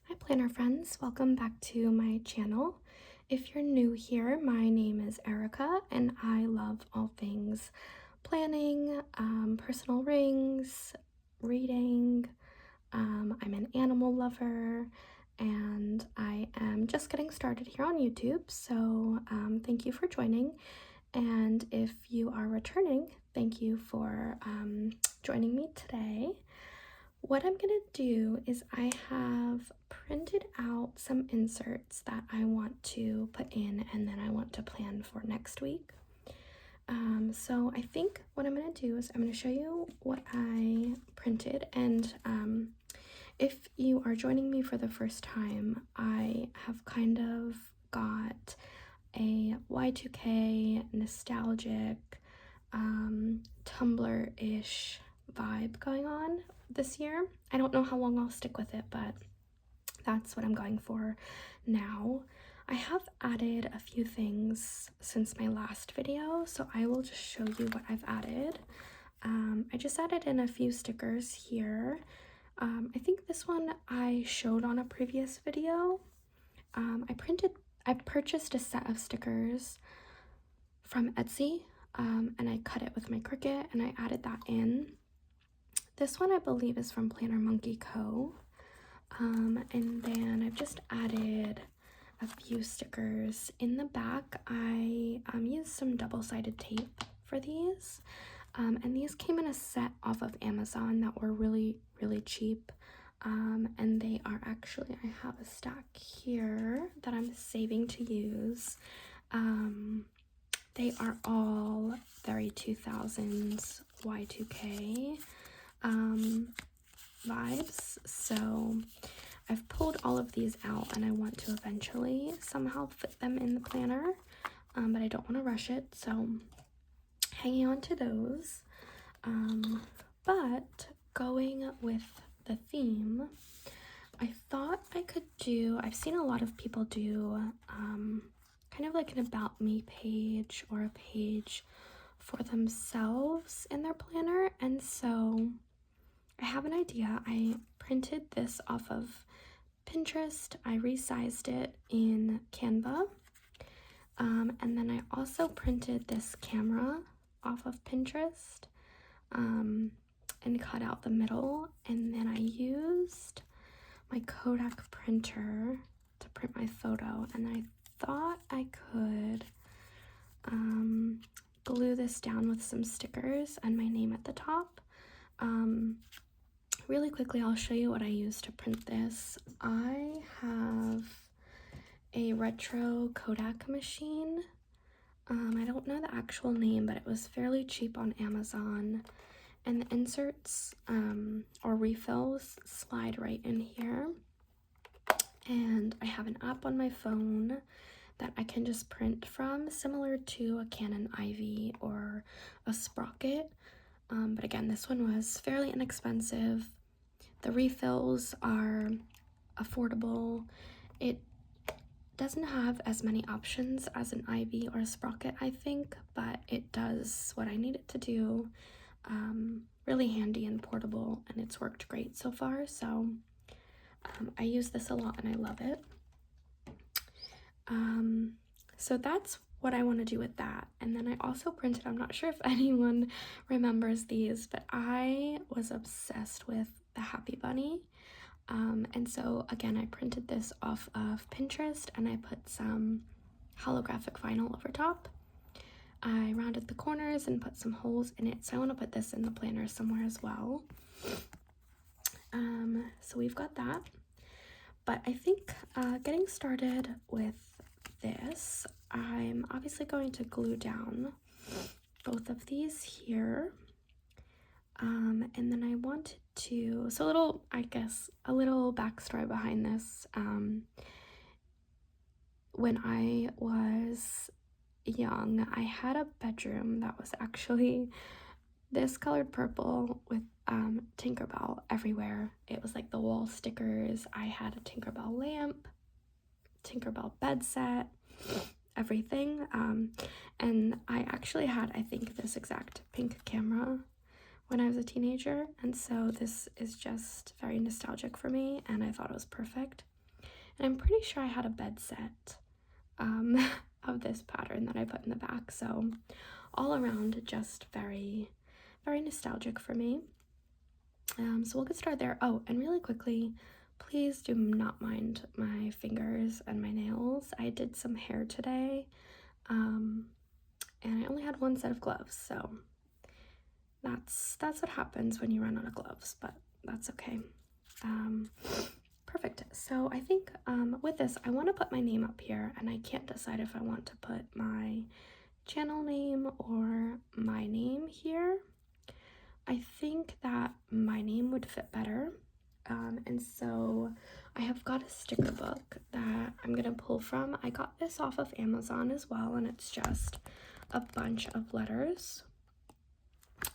Hi planner friends, welcome back to my channel. If you're new here, my name is Erica and I love all things planning, personal rings, reading. I'm an animal lover and I am just getting started here on YouTube, so thank you for joining. And if you are returning, thank you for joining me today. What I'm gonna do is I have printed out some inserts that I want to put in and then I want to plan for next week. So I think what I'm gonna do is I'm gonna show you what I printed, and if you are joining me for the first time, I have kind of got a Y2K nostalgic Tumblr-ish vibe going on this year. I don't know how long I'll stick with it, but that's what I'm going for now. I have added a few things since my last video, so I will just show you what I've added. I just added in a few stickers here. I think this one I showed on a previous video. I purchased a set of stickers from Etsy, and I cut it with my Cricut and I added that in. This one I believe is from Planner Monkey Co. And then I've just added a few stickers. In the back, I used some double-sided tape for these. And these came in a set off of Amazon that were really cheap. And they are actually, I have a stack here that I'm saving to use. They are all very 2000s Y2K vibes, so I've pulled all of these out and I want to eventually somehow fit them in the planner, but I don't want to rush it, so hanging on to those. But going with the theme, I thought I could do, I've seen a lot of people do kind of like an about me page or a page for themselves in their planner, and so I have an idea. I printed this off of Pinterest, I resized it in Canva, and then I also printed this camera off of Pinterest and cut out the middle, and then I used my Kodak printer to print my photo, and I thought I could glue this down with some stickers and my name at the top. Really quickly, I'll show you what I used to print this. I have a retro Kodak machine. I don't know the actual name, but it was fairly cheap on Amazon. And the inserts or refills slide right in here. And I have an app on my phone that I can just print from, similar to a Canon Ivy or a Sprocket. But again, this one was fairly inexpensive. The refills are affordable. It doesn't have as many options as an Ivy or a Sprocket, I think, but it does what I need it to do. Really handy and portable, and it's worked great so far, so I use this a lot and I love it. So that's what I want to do with that. And then I also printed, I'm not sure if anyone remembers these, but I was obsessed with the Happy Bunny. And so again, I printed this off of Pinterest and I put some holographic vinyl over top. I rounded the corners and put some holes in it, so I want to put this in the planner somewhere as well. So we've got that, but I think getting started with this, I'm obviously going to glue down both of these here, and then I wanted to, so a little backstory behind this. When I was young, I had a bedroom that was actually this colored purple with Tinkerbell everywhere. It was like the wall stickers. I had a Tinkerbell lamp, Tinkerbell bed set, everything. And I actually had, I think, this exact pink camera when I was a teenager, and so this is just very nostalgic for me, and I thought it was perfect. And I'm pretty sure I had a bed set of this pattern that I put in the back. So all around, just very, very nostalgic for me. So we'll get started there. Oh, and really quickly, please do not mind my fingers and my nails. I did some hair today, and I only had one set of gloves, so that's what happens when you run out of gloves, but that's okay. Perfect. So I think with this, I want to put my name up here, and I can't decide if I want to put my channel name or my name here. I think that my name would fit better. And so I have got a sticker book that I'm gonna pull from. I got this off of Amazon as well, and it's just a bunch of letters.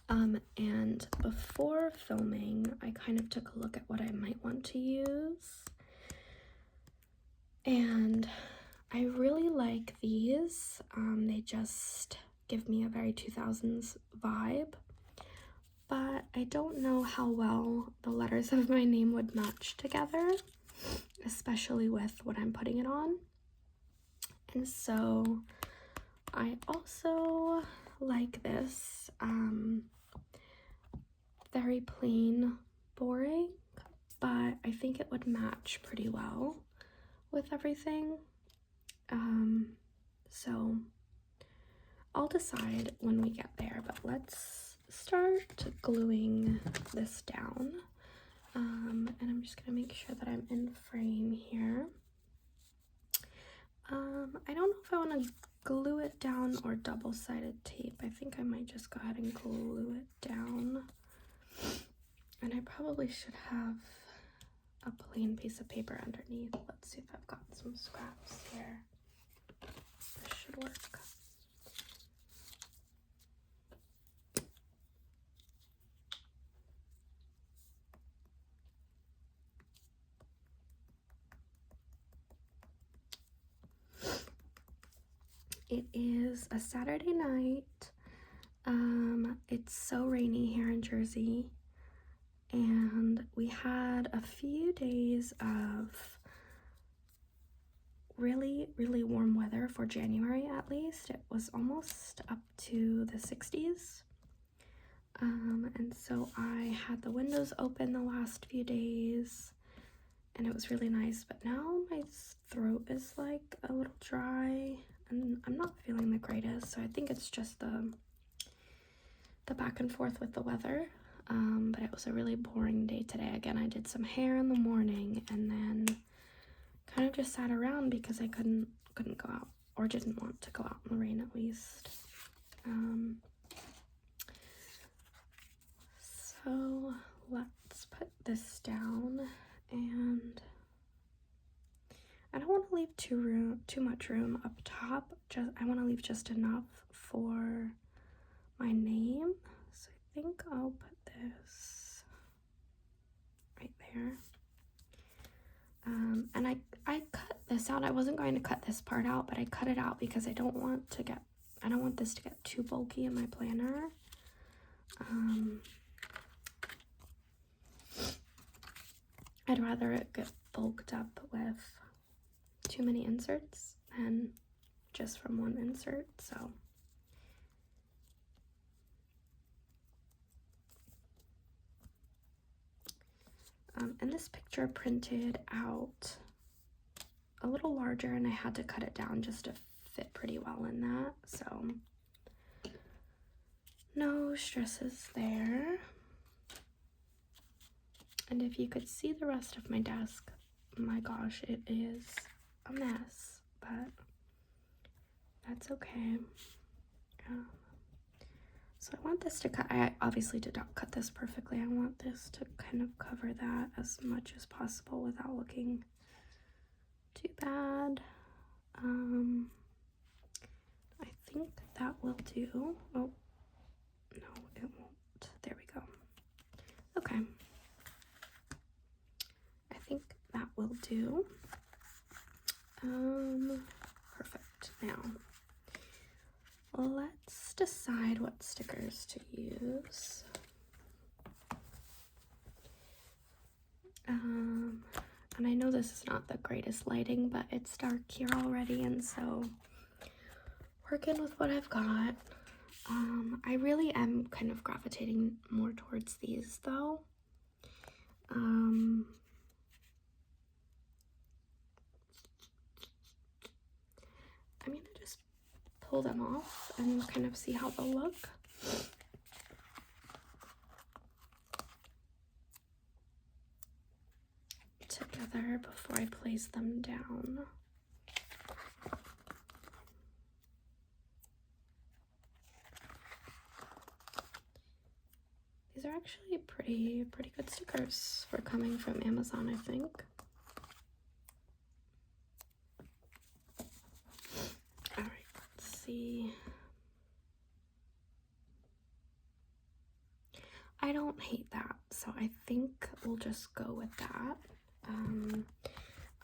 And before filming, I kind of took a look at what I might want to use. And I really like these. They just give me a very 2000s vibe. But I don't know how well the letters of my name would match together, especially with what I'm putting it on. And so I also like this very plain, boring, but I think it would match pretty well with everything. So I'll decide when we get there, but let's start gluing this down. And I'm just gonna make sure that I'm in frame here. I don't know if I want to glue it down or double-sided tape. I think I might just go ahead and glue it down. And I probably should have a plain piece of paper underneath. Let's see if I've got some scraps here. This should work. It is a Saturday night. It's so rainy here in Jersey, and we had a few days of really, really warm weather for January at least. It was almost up to the 60s. And so I had the windows open the last few days, and it was really nice, but now my throat is like a little dry, and I'm not feeling the greatest, so I think it's just the back and forth with the weather. But it was a really boring day today. Again, I did some hair in the morning and then kind of just sat around because I couldn't go out, or didn't want to go out in the rain at least. So let's put this down, and I don't want to leave too much room up top. I want to leave just enough for my name. So I think I'll put this right there. And I cut this out. I wasn't going to cut this part out, but I cut it out because I don't want this to get too bulky in my planner. I'd rather it get bulked up with too many inserts than just from one insert, so. And this picture printed out a little larger, and I had to cut it down just to fit pretty well in that, so no stresses there. And if you could see the rest of my desk, my gosh, it is a mess, but that's okay. So I want this to cut, I obviously did not cut this perfectly. I want this to kind of cover that as much as possible without looking too bad. I think that will do. Oh, no, it won't. There we go. Okay. I think that will do. Perfect. Now, let's decide what stickers to use. And I know this is not the greatest lighting, but it's dark here already, and so working with what I've got. I really am kind of gravitating more towards these though. I'm gonna just pull them off and kind of see how they'll look. Together before I place them down. These are actually pretty good stickers for coming from Amazon, I think. All right, let's see. I don't hate that, so I think we'll just go with that.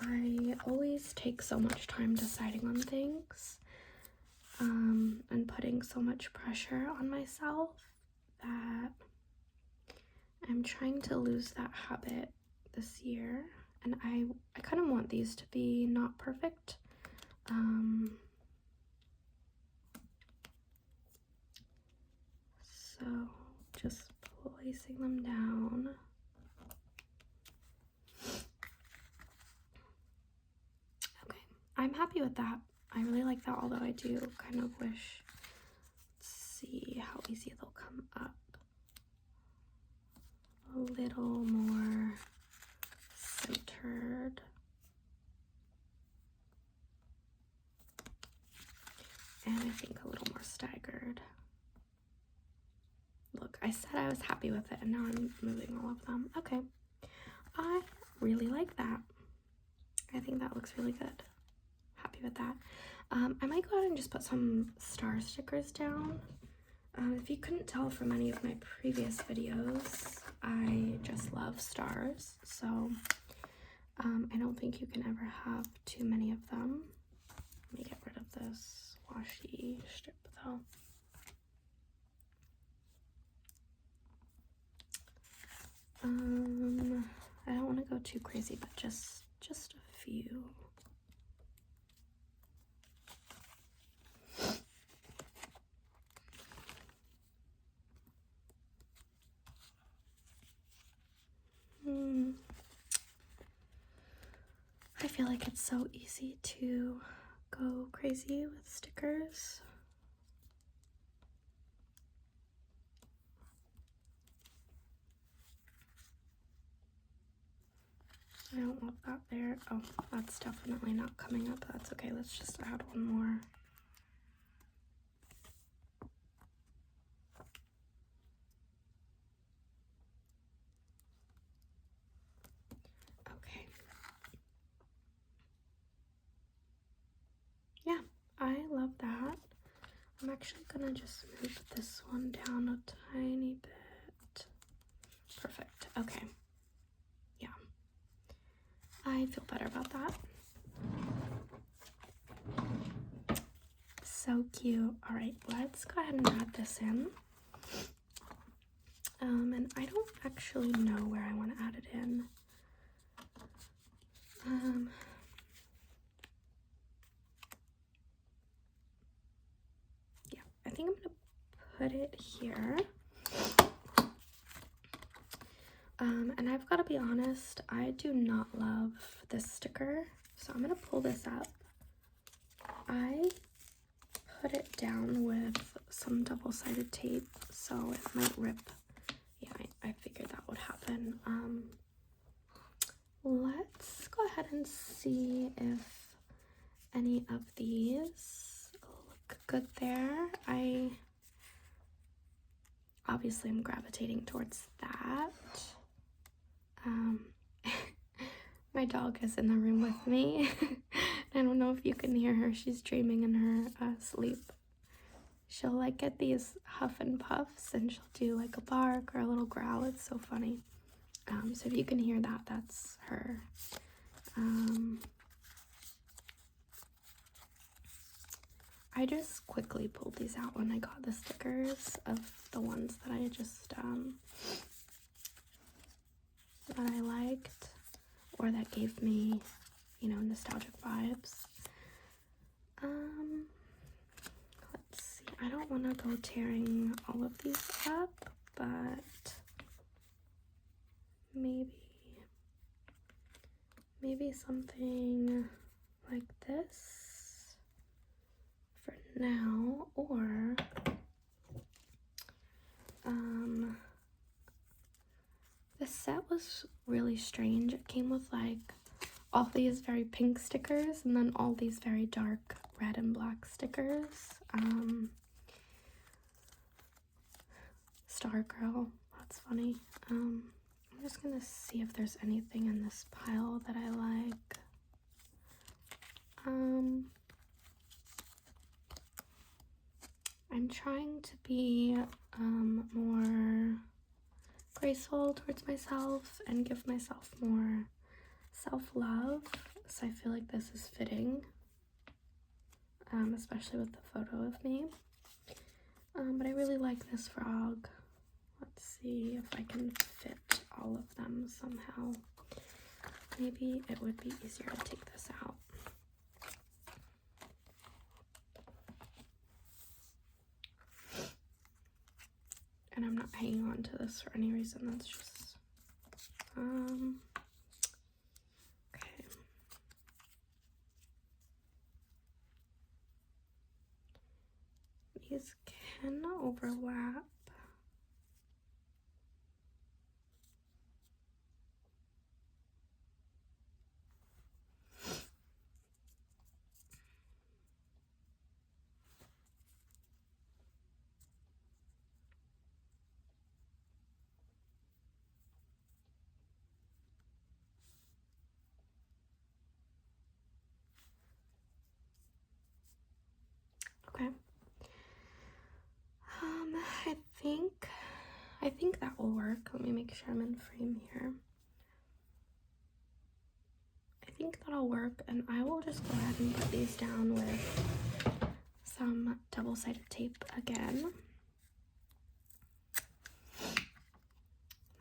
I always take so much time deciding on things, and putting so much pressure on myself that I'm trying to lose that habit this year, and I kind of want these to be not perfect. So just placing them down. Okay, I'm happy with that. I really like that, although I do kind of wish, let's see how easy they'll come up. A little more centered. And I think a little more staggered. Look, I said I was happy with it, and now I'm moving all of them. Okay, I really like that. I think that looks really good. Happy with that. I might go ahead and just put some star stickers down. If you couldn't tell from any of my previous videos, I just love stars, so I don't think you can ever have too many of them. Let me get rid of this washi strip though. I don't want to go too crazy, but just a few. I feel like it's so easy to go crazy with stickers. I don't want that there. Oh, that's definitely not coming up. That's okay. Let's just add one more. Okay. Yeah, I love that. I'm actually gonna just move this one down a tiny bit. Perfect. Okay. Yeah. I feel better about that. So cute. All right, let's go ahead and add this in. And I don't actually know where I want to add it in. Yeah, I think I'm gonna put it here. And I've got to be honest, I do not love this sticker, so I'm gonna pull this up. I put it down with some double-sided tape, so it might rip. Yeah, I figured that would happen. Let's go ahead and see if any of these look good there. I obviously am gravitating towards that. My dog is in the room with me. I don't know if you can hear her. She's dreaming in her sleep. She'll like get these huff and puffs, and she'll do like a bark or a little growl. It's so funny. So if you can hear that, that's her. I just quickly pulled these out when I got the stickers of the ones that I just that I liked. or that gave me, you know, nostalgic vibes. Let's see. I don't want to go tearing all of these up, but maybe something like this for now, or this set was really strange. It came with like all these very pink stickers and then all these very dark red and black stickers. Star Girl, that's funny. I'm just gonna see if there's anything in this pile that I like. I'm trying to be more graceful towards myself and give myself more self-love, so I feel like this is fitting, especially with the photo of me. But I really like this frog. Let's see if I can fit all of them somehow. Maybe it would be easier to take this out. And I'm not hanging on to this for any reason. That's just okay. These can overlap. Okay. I think that will work. Let me make sure I'm in frame here. I think that'll work, and I will just go ahead and put these down with some double-sided tape again.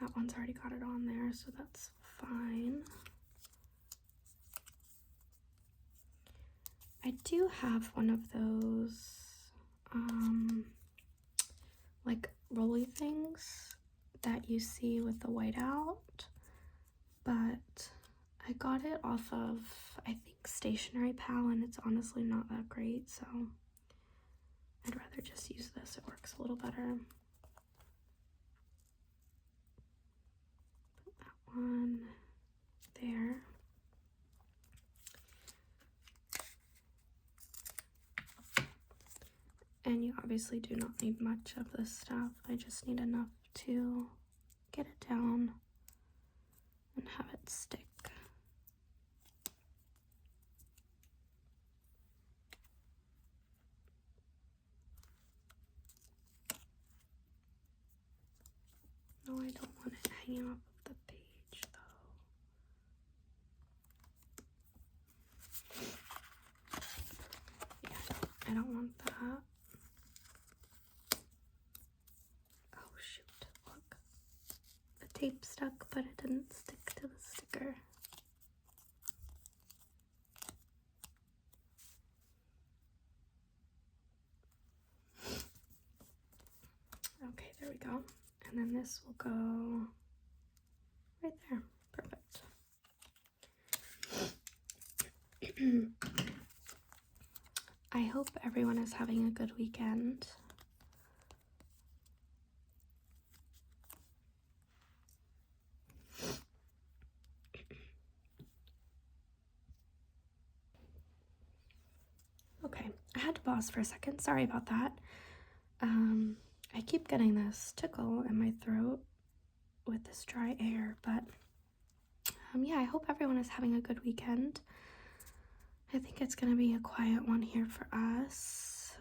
That one's already got it on there, so that's fine. I do have one of those like rolly things that you see with the whiteout, but I got it off of, I think, Stationery Pal, and it's honestly not that great, so I'd rather just use this. It works a little better. Put that one there. And you obviously do not need much of this stuff. I just need enough to get it down and have it stick. No, I don't want it hanging off of the page though. Yeah, I don't want that. Oh shoot, look. The tape stuck, but it didn't stick to the sticker. Okay, there we go. And then this will go right there. Perfect. I hope everyone is having a good weekend. Okay, I had to pause for a second. Sorry about that. I keep getting this tickle in my throat with this dry air, but yeah, I hope everyone is having a good weekend. I think it's gonna be a quiet one here for us.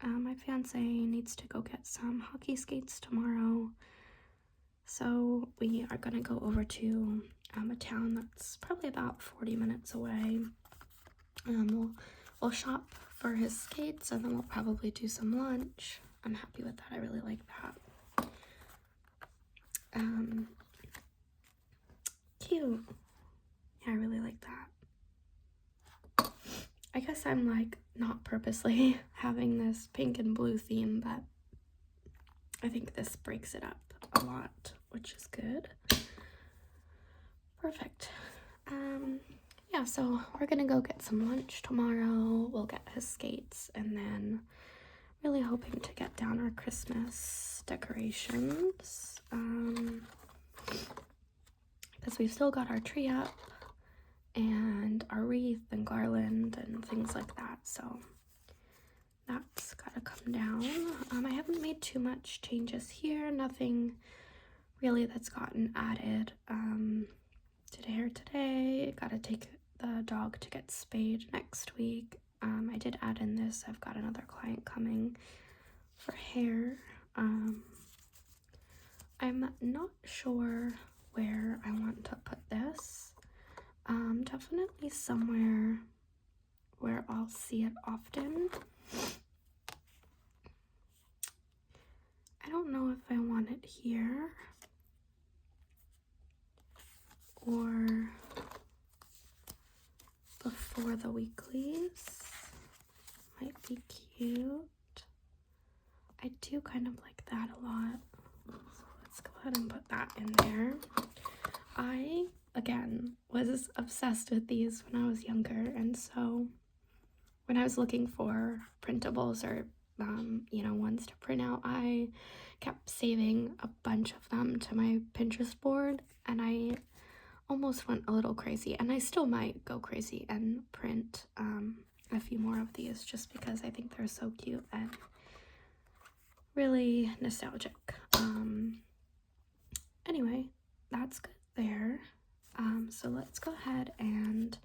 My fiance needs to go get some hockey skates tomorrow, so we are gonna go over to a town that's probably about 40 minutes away. We'll shop for his skates, and then we'll probably do some lunch. I'm happy with that. I really like that. cute. Yeah, I really like that. I guess I'm like not purposely having this pink and blue theme, but I think this breaks it up a lot, which is good. Perfect. Yeah, so we're gonna go get some lunch tomorrow. We'll get his skates, and then really hoping to get down our Christmas decorations. Because we've still got our tree up and our wreath and garland and things like that, so that's gotta come down. I haven't made too much changes here, nothing really that's gotten added today. Gotta take the dog to get spayed next week. I did add in this, I've got another client coming for hair. I'm not sure where I want to put this. Definitely somewhere where I'll see it often. I don't know if I want it here or before the weeklies. Might be cute. I do kind of like that a lot. So let's go ahead and put that in there. I, again, was obsessed with these when I was younger, and so when I was looking for printables or ones to print out, I kept saving a bunch of them to my Pinterest board, and I almost went a little crazy, and I still might go crazy and print a few more of these just because I think they're so cute and really nostalgic. Anyway, that's good there. So let's go ahead and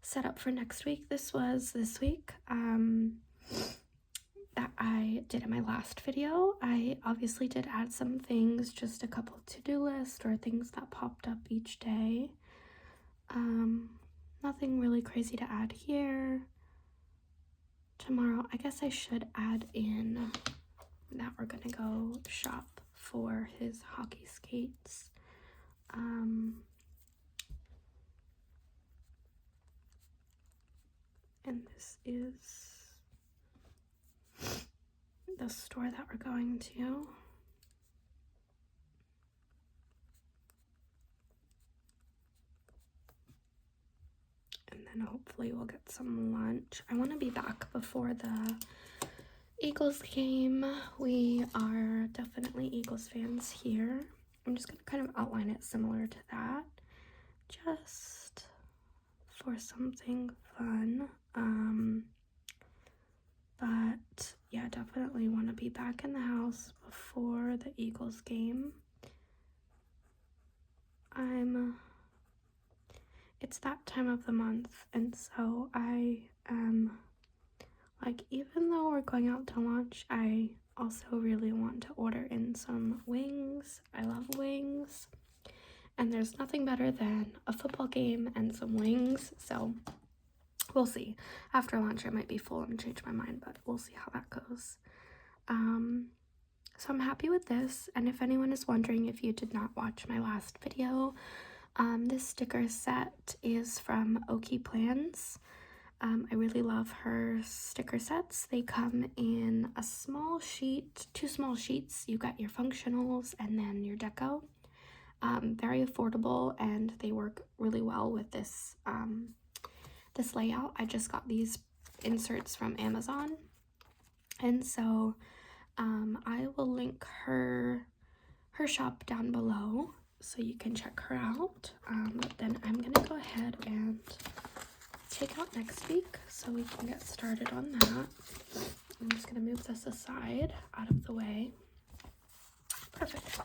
set up for next week. This was this week that I did in my last video. I obviously did add some things, just a couple to-do lists or things that popped up each day. Nothing really crazy to add here. Tomorrow, I guess I should add in that we're gonna go shop for his hockey skates. And this is the store that we're going to. And then hopefully we'll get some lunch. I want to be back before the Eagles game. We are definitely Eagles fans here. I'm just going to kind of outline it similar to that, just for something fun. But yeah, definitely want to be back in the house before the Eagles game. It's that time of the month, and so I like, even though we're going out to lunch, I also really want to order in some wings. I love wings, and there's nothing better than a football game and some wings, so we'll see. After lunch I might be full and change my mind, but we'll see how that goes. So I'm happy with this, and if anyone is wondering, if you did not watch my last video, this sticker set is from Oky Plans. I really love her sticker sets. They come in a small sheet, 2 small sheets. You got your functionals and then your deco. Very affordable, and they work really well with this this layout. I just got these inserts from Amazon, and so I will link her shop down below so you can check her out. But then I'm gonna go ahead and take out next week so we can get started on that. I'm just gonna move this aside, out of the way. Perfect.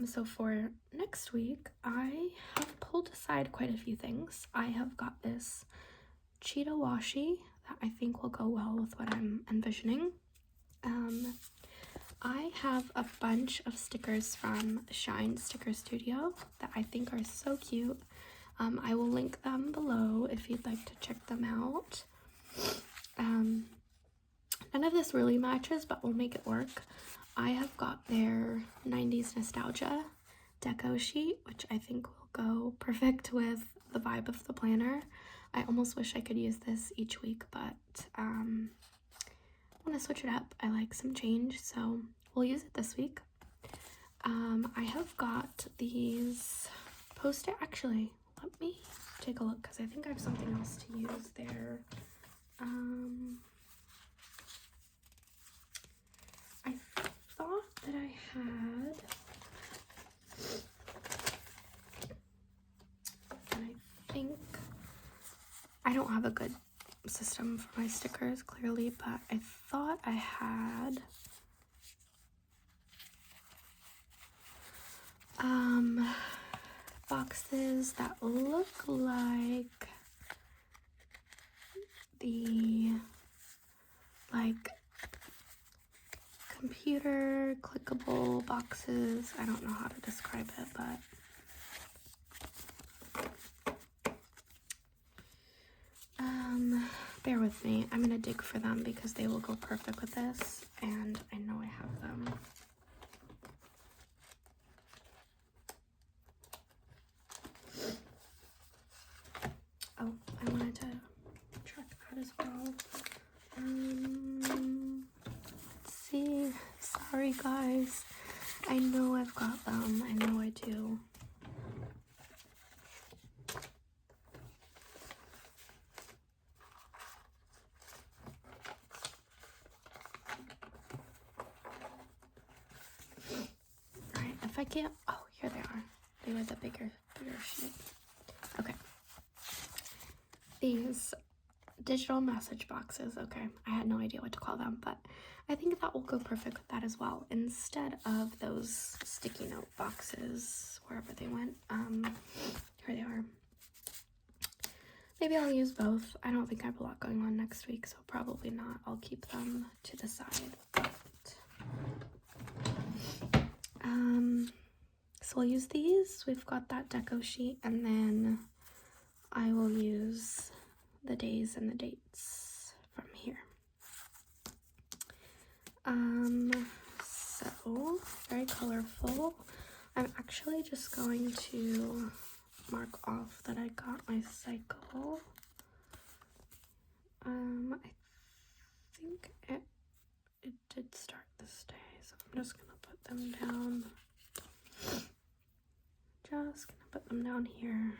So for next week, I have pulled aside quite a few things. I have got this cheetah washi that I think will go well with what I'm envisioning. I have a bunch of stickers from Shine Sticker Studio that I think are so cute. I will link them below if you'd like to check them out. None of this really matches, but we'll make it work. I have got their 90s nostalgia deco sheet, which I think will go perfect with the vibe of the planner. I almost wish I could use this each week, but I want to switch it up. I like some change, so we'll use it this week. I have got these post-it. Actually, let me take a look because I think I have something else to use there. I thought that I had, and I think I don't have a good system for my stickers clearly, but I thought I had boxes that look like the computer clickable boxes. I don't know how to describe it, but bear with me. I'm gonna dig for them because they will go perfect with this, and I know I have them. Oh, I wanted to check that as well. Let's see. Sorry, guys. I know I've got them. I know I do. Alright, if I can't... Oh, here they are. They were the bigger sheet. Okay. These digital message boxes. Okay, I had no idea what to call them, but I think that will go perfect with that as well. Instead of those sticky note boxes, wherever they went, here they are. Maybe I'll use both. I don't think I have a lot going on next week, so probably not. I'll keep them to the side. But, so we'll use these. We've got that deco sheet, and then I will use the days and the dates from here. So very colorful. I'm actually just going to mark off that I got my cycle. I think it did start this day, so I'm just gonna put them down. Just gonna put them down here.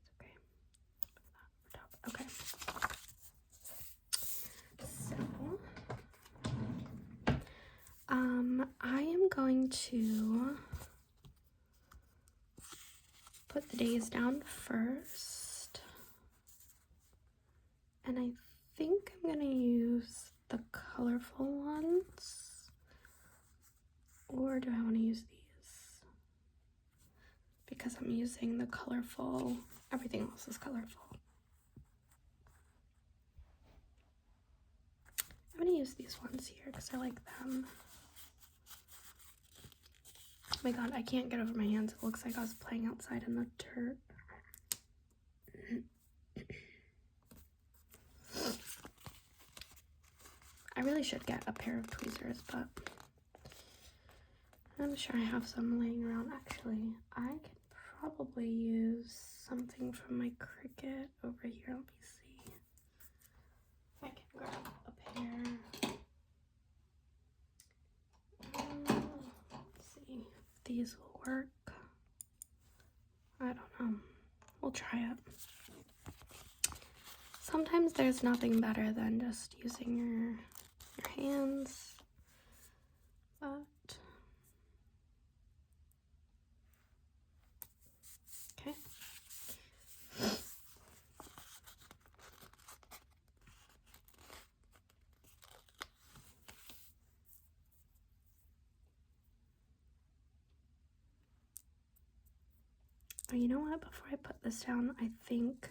It's okay. Put that over top. Okay. So I am going to put the days down first, and I think I'm gonna use the colorful ones, or do I want to use these? Because I'm using the colorful, everything else is colorful. I'm gonna use these ones here because I like them. Oh my god, I can't get over my hands. It looks like I was playing outside in the dirt. I really should get a pair of tweezers, but I'm sure I have some laying around. Actually, I could probably use something from my Cricut over here. Let me see. I can grab a pair. Let's see if these will work. I don't know. We'll try it. Sometimes there's nothing better than just using your hands, but okay. Oh, you know what? Before I put this down, I think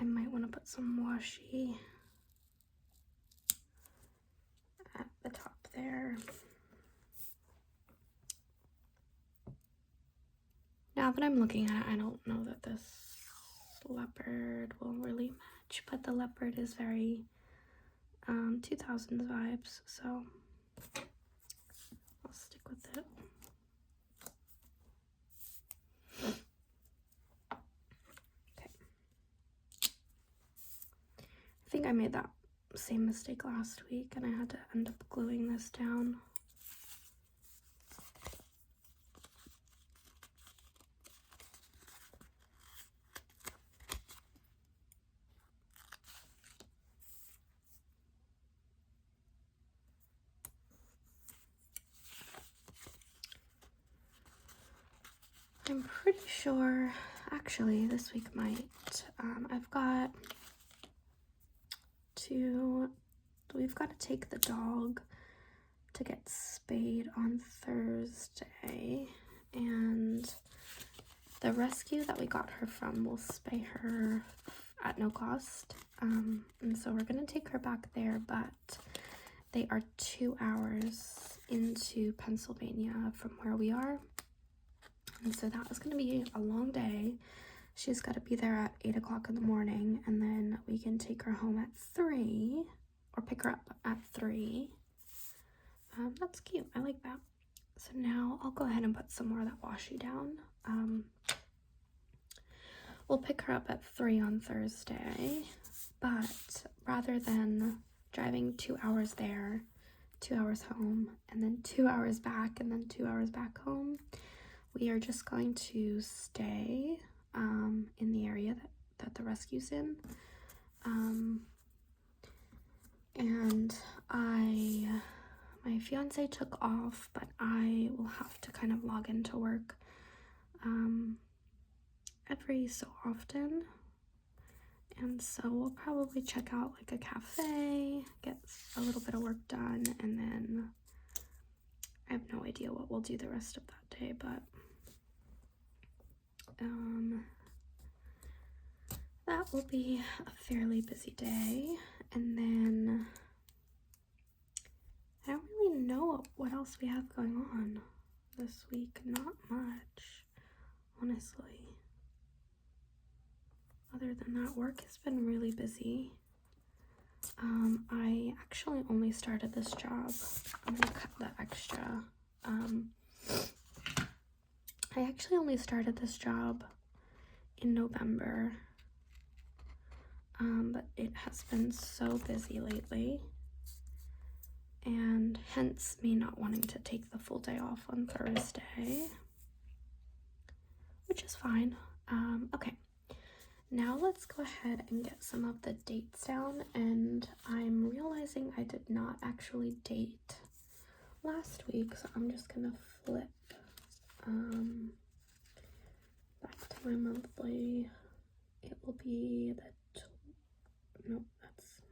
I might want to put some washi at the top there. Now that I'm looking at it, I don't know that this leopard will really match, but the leopard is very 2000s vibes, so I'll stick with it. think I made that same mistake last week and I had to end up gluing this down. I'm pretty sure, actually, this week might. I've got we've got to take the dog to get spayed on Thursday, and the rescue that we got her from will spay her at no cost. And so we're gonna take her back there, but they are 2 hours into Pennsylvania from where we are. And so that was going to be a long day. She's got to be there at 8 o'clock in the morning, and then we can take her home at 3, or pick her up at 3. That's cute. I like that. So now I'll go ahead and put some more of that washi down. We'll pick her up at 3 on Thursday, but rather than driving 2 hours there, 2 hours home, and then 2 hours back, and then 2 hours back home, we are just going to stay in the area that the rescue's in. And my fiance took off, but I will have to kind of log into work every so often. And so we'll probably check out like a cafe, get a little bit of work done, and then I have no idea what we'll do the rest of that day, but that will be a fairly busy day. And then I don't really know what else we have going on this week. Not much, honestly. Other than that, work has been really busy. I actually only started this job. I'm gonna cut the extra. I actually only started this job in November, but it has been so busy lately, and hence me not wanting to take the full day off on Thursday, which is fine. Okay, now let's go ahead and get some of the dates down, and I'm realizing I did not actually date last week, so I'm just gonna flip back to my monthly. It will be that's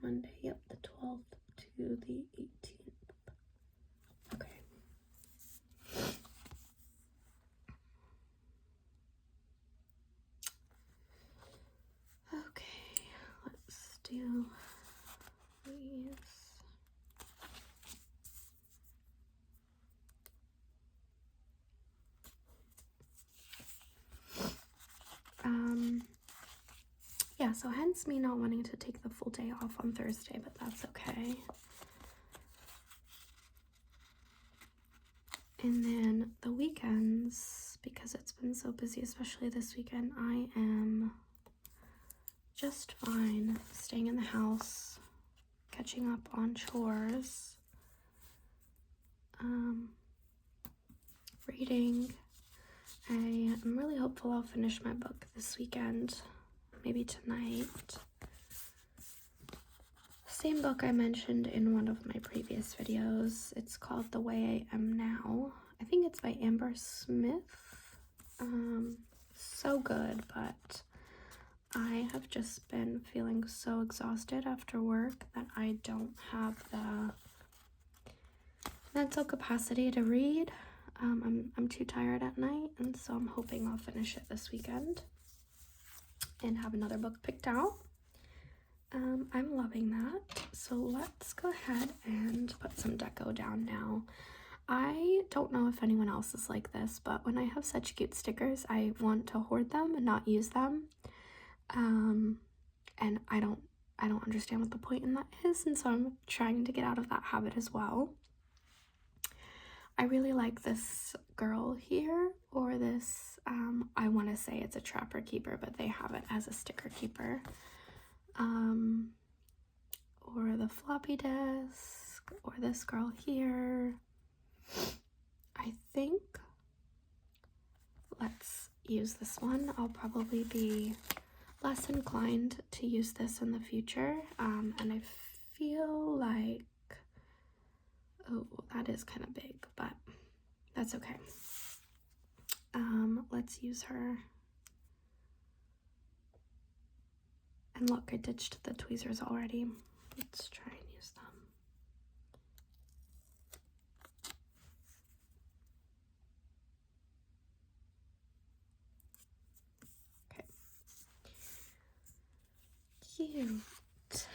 Monday, yep, the 12th to the 18th. Okay. Okay, let's do these. Yeah, so hence me not wanting to take the full day off on Thursday, but that's okay. And then the weekends, because it's been so busy, especially this weekend, I am just fine staying in the house, catching up on chores, reading. I am really hopeful I'll finish my book this weekend, maybe tonight. Same book I mentioned in one of my previous videos. It's called The Way I Am Now. I think it's by Amber Smith. So good, but I have just been feeling so exhausted after work that I don't have the mental capacity to read. I'm too tired at night, and so I'm hoping I'll finish it this weekend and have another book picked out. I'm loving that. So let's go ahead and put some deco down now. I don't know if anyone else is like this, but when I have such cute stickers, I want to hoard them and not use them. And I don't understand what the point in that is, and so I'm trying to get out of that habit as well. I really like this girl here, or this, I want to say it's a trapper keeper, but they have it as a sticker keeper. or the floppy disk, or this girl here. I think let's use this one. I'll probably be less inclined to use this in the future, and I feel like, oh, that is kind of big, but that's okay. Let's use her. And look, I ditched the tweezers already. Let's try and use them. Okay. Cute.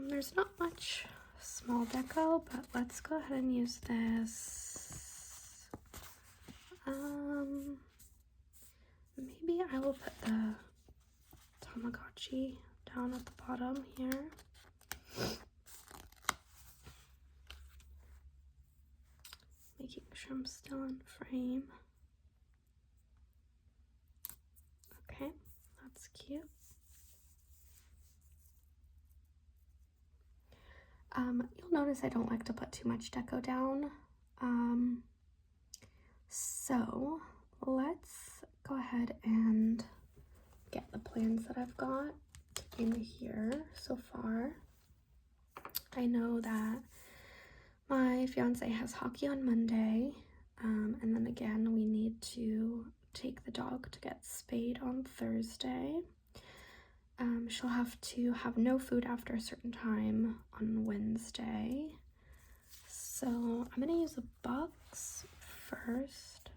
There's not much small deco, but let's go ahead and use this. Maybe I will put the Tamagotchi down at the bottom here. Making sure I'm still in frame. Okay, that's cute. You'll notice I don't like to put too much deco down. So let's go ahead and get the plans that I've got in here so far. I know that my fiance has hockey on Monday, and then again we need to take the dog to get spayed on Thursday. She'll have to have no food after a certain time on Wednesday. So I'm gonna use a box first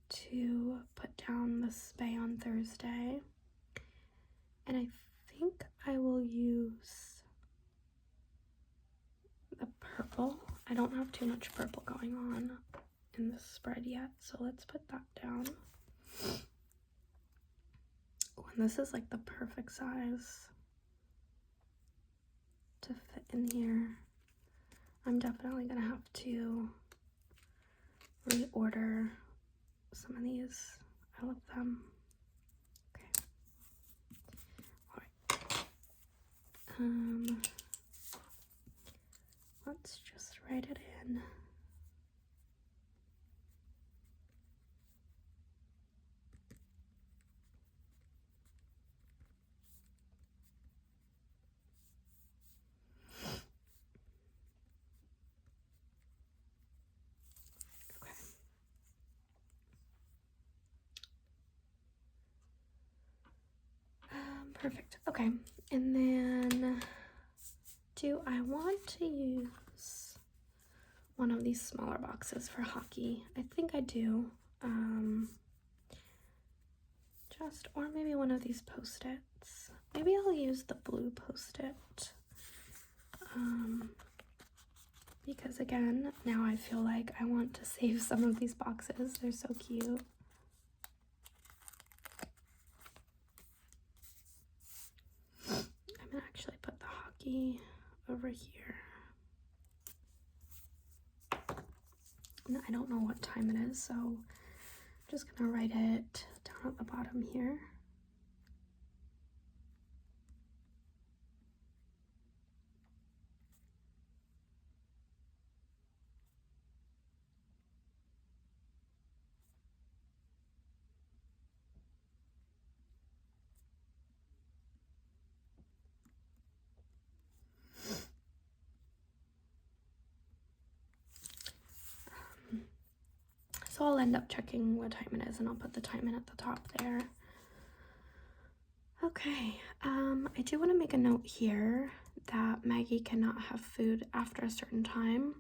to put down the spay on Thursday. And I think I will use the purple. I don't have too much purple going on in this spread yet, so let's put that down. Oh, and this is like the perfect size to fit in here. I'm definitely gonna have to reorder some of these. I love them. Okay. Alright. Let's just write it in. Perfect. Okay, and then do I want to use one of these smaller boxes for hockey? I think I do. Or maybe one of these Post-its. Maybe I'll use the blue Post-it. Because again, now I feel like I want to save some of these boxes. They're so cute. I'm gonna actually put the hockey over here. And I don't know what time it is, so I'm just gonna write it down at the bottom here. So I'll end up checking what time it is, and I'll put the time in at the top there. Okay, I do want to make a note here that Maggie cannot have food after a certain time.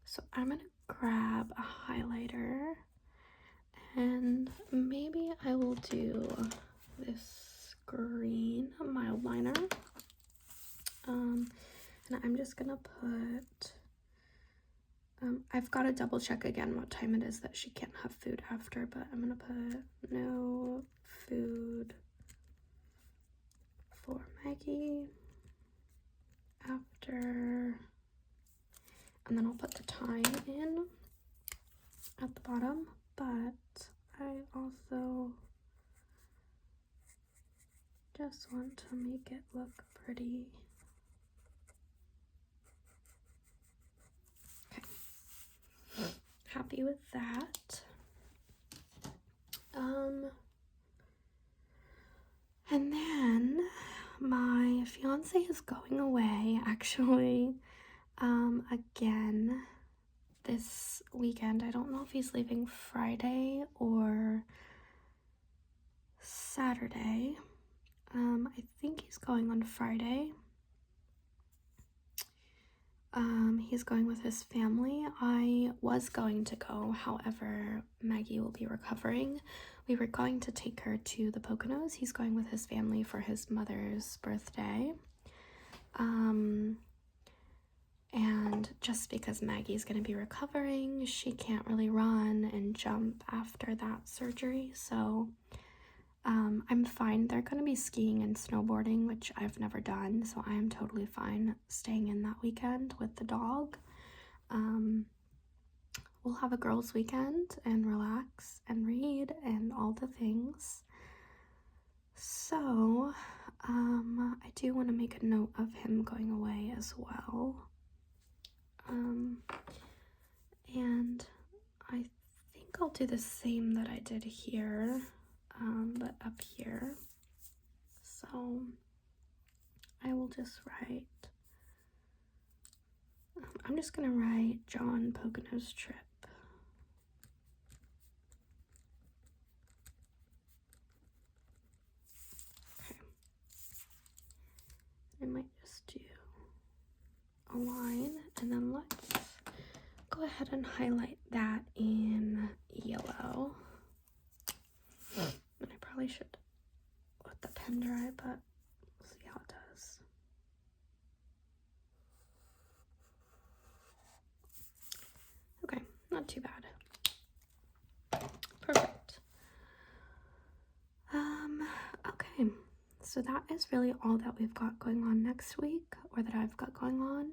So I'm gonna grab a highlighter, and maybe I will do this green mild liner. And I'm just gonna put, I've got to double check again what time it is that she can't have food after, but I'm gonna put no food for Maggie after, and then I'll put the time in at the bottom, but I also Just want to make it look pretty. Okay. Happy with that. And then my fiance is going away actually again this weekend. I don't know if he's leaving Friday or Saturday. I think he's going on Friday. He's going with his family. I was going to go, however, Maggie will be recovering. We were going to take her to the Poconos. He's going with his family for his mother's birthday. And just because Maggie's going to be recovering, she can't really run and jump after that surgery, so I'm fine. They're going to be skiing and snowboarding, which I've never done, so I am totally fine staying in that weekend with the dog. We'll have a girls' weekend and relax and read and all the things. So, I do want to make a note of him going away as well. And I think I'll do the same that I did here, but up here. So I will just write, I'm just gonna write John Poconos trip. Okay. I might just do a line, and then let's go ahead and highlight that in yellow. And I probably should let the pen dry, but we'll see how it does. Okay, not too bad. Perfect. Okay, so that is really all that we've got going on next week, or that I've got going on.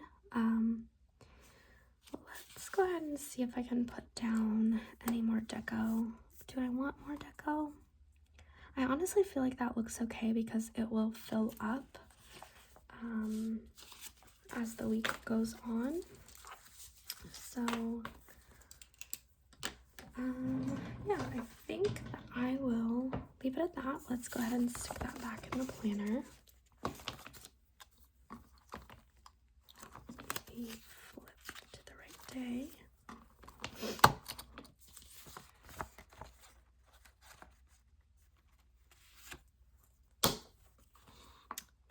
Let's go ahead and see if I can put down any more deco. Do I want more deco? I honestly feel like that looks okay because it will fill up as the week goes on. So yeah, I think that I will leave it at that. Let's go ahead and stick that back in the planner. Maybe flip to the right day.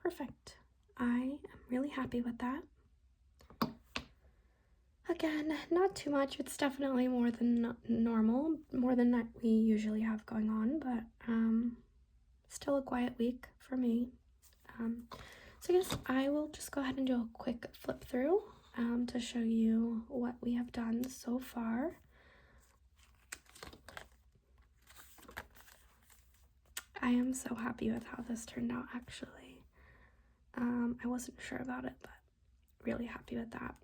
Perfect. I am really happy with that. Again, not too much. It's definitely more than normal, more than that we usually have going on, but still a quiet week for me. So I guess I will just go ahead and do a quick flip through to show you what we have done so far. I am so happy with how this turned out, actually. I wasn't sure about it, but really happy with that.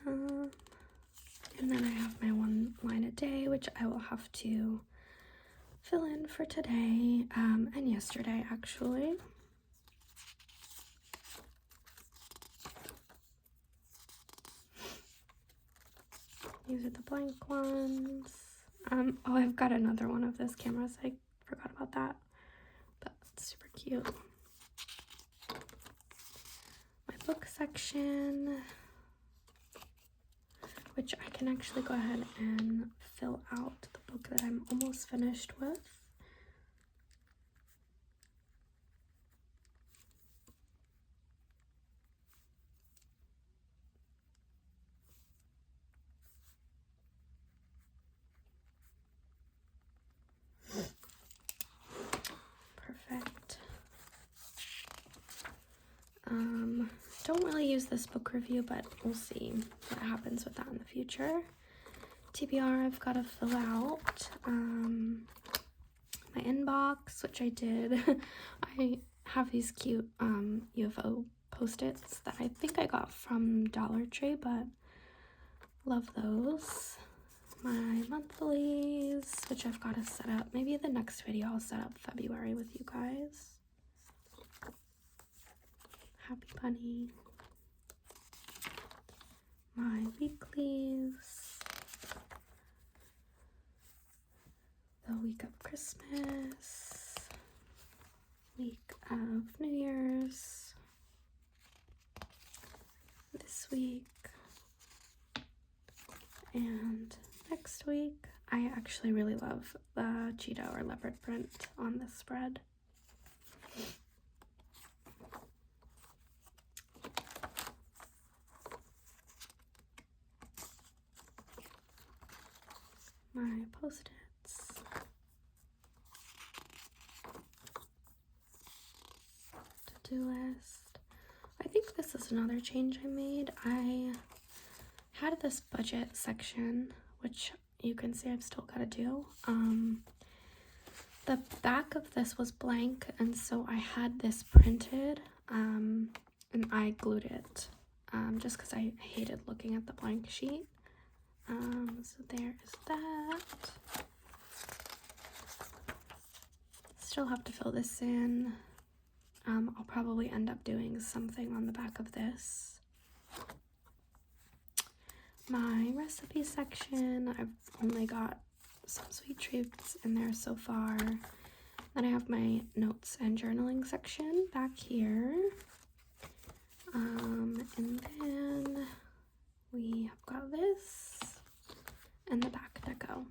And then I have my one line a day, which I will have to fill in for today and yesterday, actually. These are the blank ones. Oh, I've got another one of this camera, so I forgot about that, but it's super cute. My book section, which I can actually go ahead and fill out the book that I'm almost finished with. Perfect. Don't really use this book review, but we'll see what happens with that in the future. TBR, I've got to fill out my inbox, which I did. I have these cute UFO post-its that I think I got from Dollar Tree, but love those. my monthlies, which I've got to set up. Maybe the next video I'll set up February with you guys. Happy Bunny. My weeklies. The week of Christmas. Week of New Year's. This week. And next week. I actually really love the cheetah or leopard print on this spread. My post-its. To-do list. I think this is another change I made. I had this budget section, which you can see I've still got to do. The back of this was blank, and so I had this printed, and I glued it, just because I hated looking at the blank sheet. So there is that. Still have to fill this in. I'll probably end up doing something on the back of this. My recipe section, I've only got some sweet treats in there so far. Then I have my notes and journaling section back here. And then we have got this and the back deco.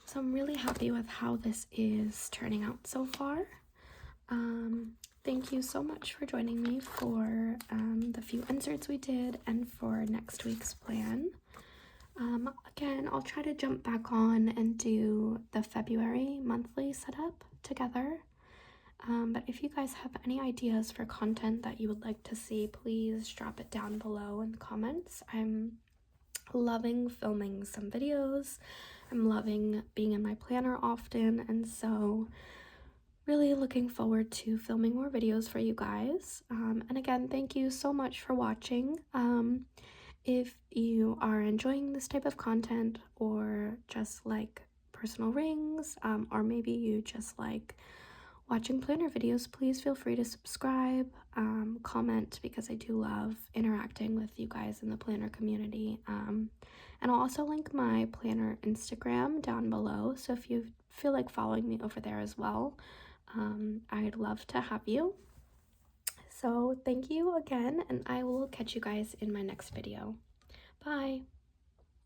So I'm really happy with how this is turning out so far. Thank you so much for joining me for the few inserts we did and for next week's plan. Again, I'll try to jump back on and do the February monthly setup together. But if you guys have any ideas for content that you would like to see, please drop it down below in the comments. I'm loving filming some videos. I'm loving being in my planner often, and so really looking forward to filming more videos for you guys. And again, thank you so much for watching. If you are enjoying this type of content, or just like personal rings, or maybe you just like watching planner videos, please feel free to subscribe, comment, because I do love interacting with you guys in the planner community. And I'll also link my planner Instagram down below, so if you feel like following me over there as well, I'd love to have you. So thank you again, and I will catch you guys in my next video. Bye!